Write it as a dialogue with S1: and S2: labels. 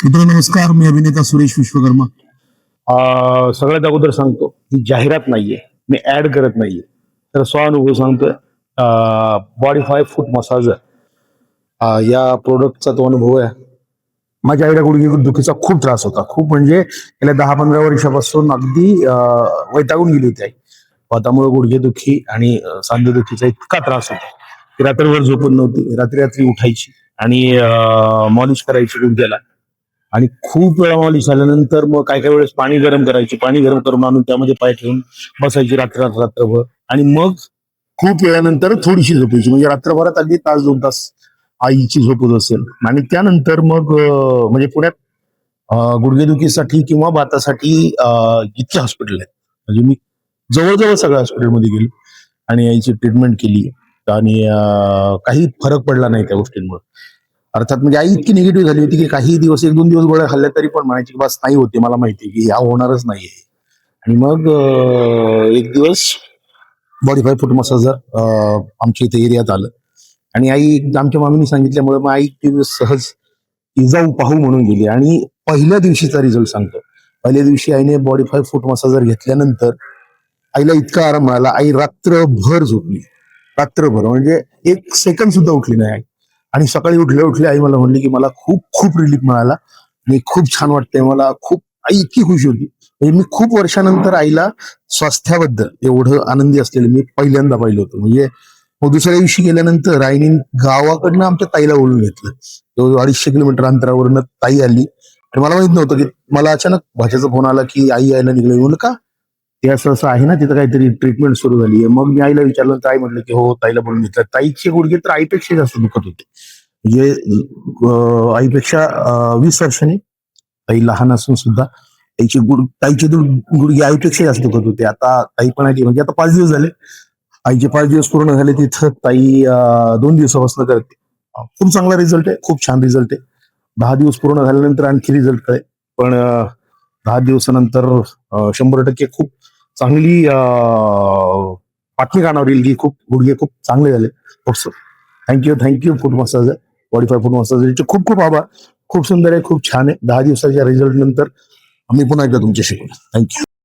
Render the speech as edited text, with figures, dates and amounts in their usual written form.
S1: मित्र नमस्कार, मी अभिनेता सुरेश विश्वकर्मा.
S2: सगळ्यात अगोदर सांगतो ही जाहिरात नाहीये, मी ऍड करत नाहीये, तर स्वानुभव सांगतोय. बॉडी फूट मसाजर या प्रोडक्टचा तो अनुभव आहे. माझ्या आईला गुडघेदुखीचा खूप त्रास होता, खूप म्हणजे गेल्या 10-15 वर्षापासून अगदी वैतागून गेली होती आई. त्यामुळे गुडघेदुखी आणि सांधेदुखीचा इतका त्रास होता की रात्रभर झोपत नव्हती, रात्री रात्री उठायची आणि मॉलिश करायची गुडघ्याला. आणि खूप वेळा मॉलिश झाल्यानंतर मग काय काय वेळेस पाणी गरम करायची, पाणी गरम करून आणून त्यामध्ये पाय ठेवून बसायची रात्रभर. आणि मग खूप वेळानंतर थोडीशी झोपायची, म्हणजे रात्रभरात अगदी तास 2 तास आईची झोप होत असेल. आणि त्यानंतर मग म्हणजे पुण्यात गुडघेदुखीसाठी किंवा बातासाठी इतके हॉस्पिटल आहेत, म्हणजे मी जवळजवळ सगळ्या हॉस्पिटलमध्ये गेलो आणि आईची ट्रीटमेंट केली आणि काही फरक पडला नाही त्या गोष्टींमुळे. अर्थात म्हणजे आई इतकी निगेटिव्ह झाली होती की काही दिवस 1-2 दिवस गोळ्या खाल्ल्या तरी पण म्हणायची बस नाही होते, मला माहिती की ह्या होणारच नाहीये. आणि मग एक दिवस बॉडी फूट मसाजर आमच्या इथे एरियात आलं आणि आई आमच्या मामीने सांगितल्यामुळे मग आई एक दिवस सहज जाऊ पाहू म्हणून गेली. आणि पहिल्या दिवशीचा रिझल्ट सांगतो. पहिल्या दिवशी आईने बॉडी फूट मसाजर घेतल्यानंतर आईला इतका आराम मिळाला. आई रात्रभर झोपली, रात्रभर म्हणजे 1 सेकंद सुद्धा उठली नाही आई. आणि सकाळी उठल्या उठल्या आई मला म्हणली की मला खूप खूप रिलीफ मिळाला आणि खूप छान वाटतंय मला. खूप आई इतकी खुशी होती, म्हणजे मी खूप वर्षानंतर आईला स्वास्थ्याबद्दल एवढं आनंदी असलेलं मी पहिल्यांदा पाहिलं होतं. म्हणजे मग दुसऱ्या दिवशी गेल्यानंतर आईने गावाकडनं आमच्या ताईला बोलून घेतलं. 250 किलोमीटर अंतरावरनं ताई आली आणि मला माहित नव्हतं की मला अचानक भाच्याचा फोन आला की आई यायला निघाली. म्हणलं का? ते असं असं आहे ना, तिथं काहीतरी ट्रीटमेंट सुरू झाली आहे. मग मी आईला विचारलं तर आई म्हटलं की हो, ताईला बोलून घेतलं. ताईचे गुडघे तर आईपेक्षा जास्त दुखत होते, म्हणजे आईपेक्षा 20 वर्षांनी. ताई लहान असून सुद्धा ताईचे गुडघे आईपेक्षा जास्त दुखत होते. आता ताई पण आली, म्हणजे आता 5 दिवस झाले, आईचे 5 दिवस पूर्ण झाले. तिथं ताई 2 दिवसापासून करते. खूप चांगला रिझल्ट आहे, खूप छान रिझल्ट आहे. 10 दिवस पूर्ण झाल्यानंतर आणखी रिझल्ट कळेल, पण 10 दिवसानंतर 100% खूप चांगली बातमी कानावर येईल की खूप गुडघे खूप चांगले झाले. थँक्यू फूट मसाजर, बॉडी फूट मसाजरचे खूप खूप आभार. खूप सुंदर आहे, खूप छान आहे. 10 दिवसाच्या रिझल्ट नंतर आम्ही पुन्हा एकदा तुमच्याशी बोलू. थँक्यू.